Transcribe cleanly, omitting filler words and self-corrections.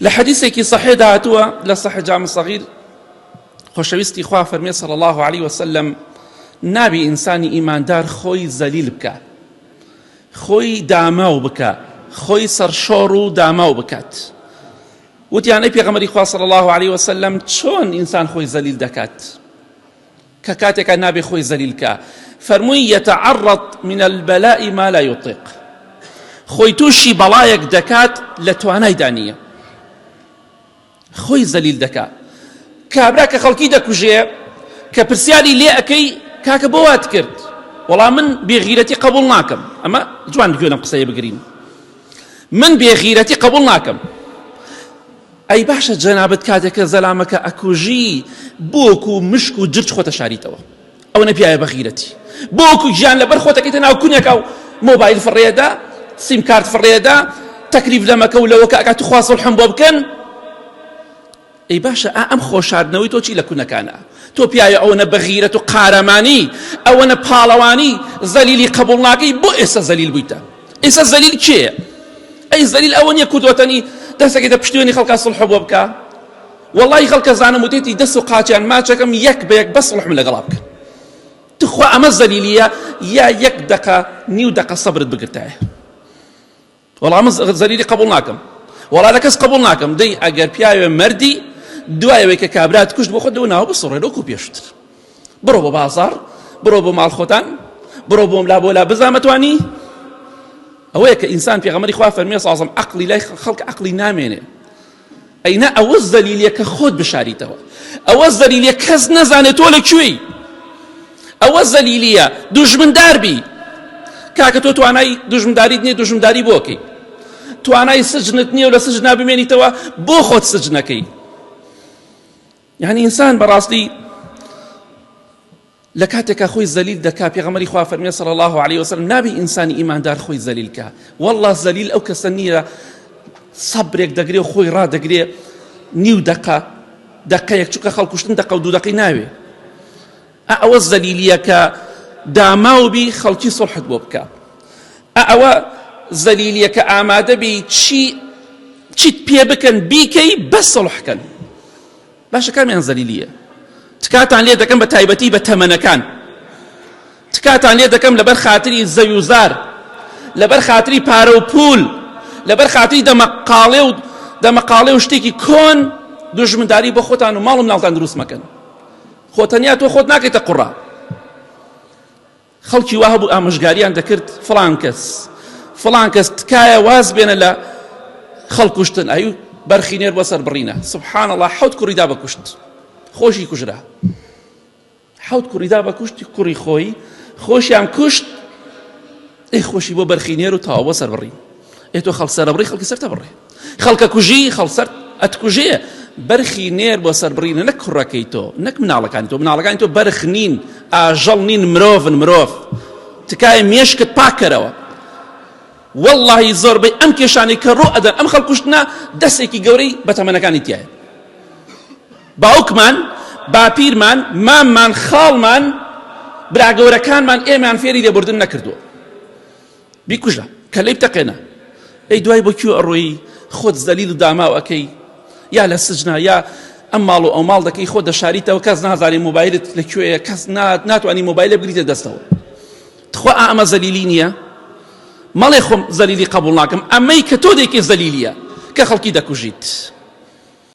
لحديثك صحيح دعاتوا لصحيح جامع الصغير خوشويستي خوا فرمي صلى الله عليه وسلم نابي إنساني إيمان دار خوي زليل بك خوي داماو بك خوي سرشورو داماو بكات وتياني بيغمري خوا صلى الله عليه وسلم چون إنسان خوي زليل دكات ككاتك نابي خوي زليل كا فرمي يتعرض من البلاء ما لا يطيق خوي توشي بلايك دكات لتواناي دانية خوي زليل دكا كابراك خلقي دكوجي كبرسيالي لي أكي كاك بوات كرت والله من بغيرتي قبولناكم أما جوان جونا قصية بقرين من بغيرتي قبولناكم أي باشا جنابت كاتك زلامك أكوجي بوكو مشكو جرج خوتا شاريتوا أو نبيا بغيرتي بوكو جان لبر خوتا كيتنا أو كونيك أو موبايل في الرياضة سيم كارت في الرياضة تكليف لما كولا وكاكا تخواصل حنبوب كان أي باشا أم خوشاردنوي تو چی لكونا كانا تو بياي أونا بغيرة قارماني أونا بالواني زليلي قبولناكي بو إسا زليل بيتا إسا زليل كي أي زليل أوني كدوتني دسك إذا بشتوني خلق صلح بوبكا والله خلق زانا مديتي دسو قاتيان ما تشكم يك بيك بس صلح من لقلابك تخوى أما الزليلية يا يك دقا نيو دقا صبرت بقرتاي والله أما زليلي قبولناكم والله لكس قبولناكم دي أجر بياي مردي دوای که کابرات کشت بخود دو ناو بسره لو کوبیشتر برو با بازار برو با مال خوتان برو با ملا بولا بزامتوانی اوه که انسان پیغمبری خواه فرمی صلی الله علیه و عقلی لا خلق عقلی نامینه اینا اوز دلیلیه که خود بشاریته اوز دلیلیه کس نزانه تو لکوی اوز دلیلیه دشمن دربی که تو توانای دشمن دارید نی دشمن داری بوکی توانای سجنت نی ولا سجنا بمینی تو بو خود سجنکی يعني إنسان براستي لكاتك أخوي الزليل دكا بيغمري خواه فرمي صلى الله عليه وسلم نابي إنساني إيمان دار خوي الزليل كا والله الزليل أو كسنيرة صبرك دقري وخوي را دقري نيو دقا يكتوك خلقشتن دقا ودو دقي ناوي أو الزليلية كا داماو بي خلقي صلحت بوبكا أو الزليلية كا آماده بي چي بيبكن بيكي بس صلحكن باشا كاميان زليلية تكات عن ليدا كم بتايبتي بتمنكان تكات عن ليدا كم لبر خاطري زيوزار لبر خاطري بارو بول لبر خاطري دمقالي وشتيكي كون دجمن داري بخوتان ومالهم نالتان دروس مكان خوتانيات وخوت ناكي تقرا خلقي واهبو امشغاريان ذكرت فلان كس تكايا واز بين لا خلقشتن ايو برخينير بصر برينا سبحان الله حوت كوريدا بكشت خوشي كجرا حوت كوريدا بكشت كوري خوشي ام كشت اي خوشي بو برخينير وتاو بصر برين اي تو خلصر بري خلق سرت بري خلق كوجي خلصرت اتكوجي برخينير بصر برينا نك كراكيتو نك منالكانتو برخنين اجلنين مروف تكاي ميشكت باكروا والله زور بي ام كيشاني كرو ادن ام خلقشتنا دسيكي قوري بتمنكاني تياي باوكمان باپيرمان ماممان خالمان براغوركانمان ايمان فيري دي بردن نكردو بيكوجا كلي بتقينا اي دواي بوكيو اروي خود زليل داماو اكي يا لسجنا يا امالو او مال دكي خود شاريته وكاز نازاري موبايل لكيو كاز ناتو اني موبايل بغريت دستو تخوا اما زليلينيا مالي خم زليلي قبولناكم أمي كتوديك زليلية كخلقي داكو جيت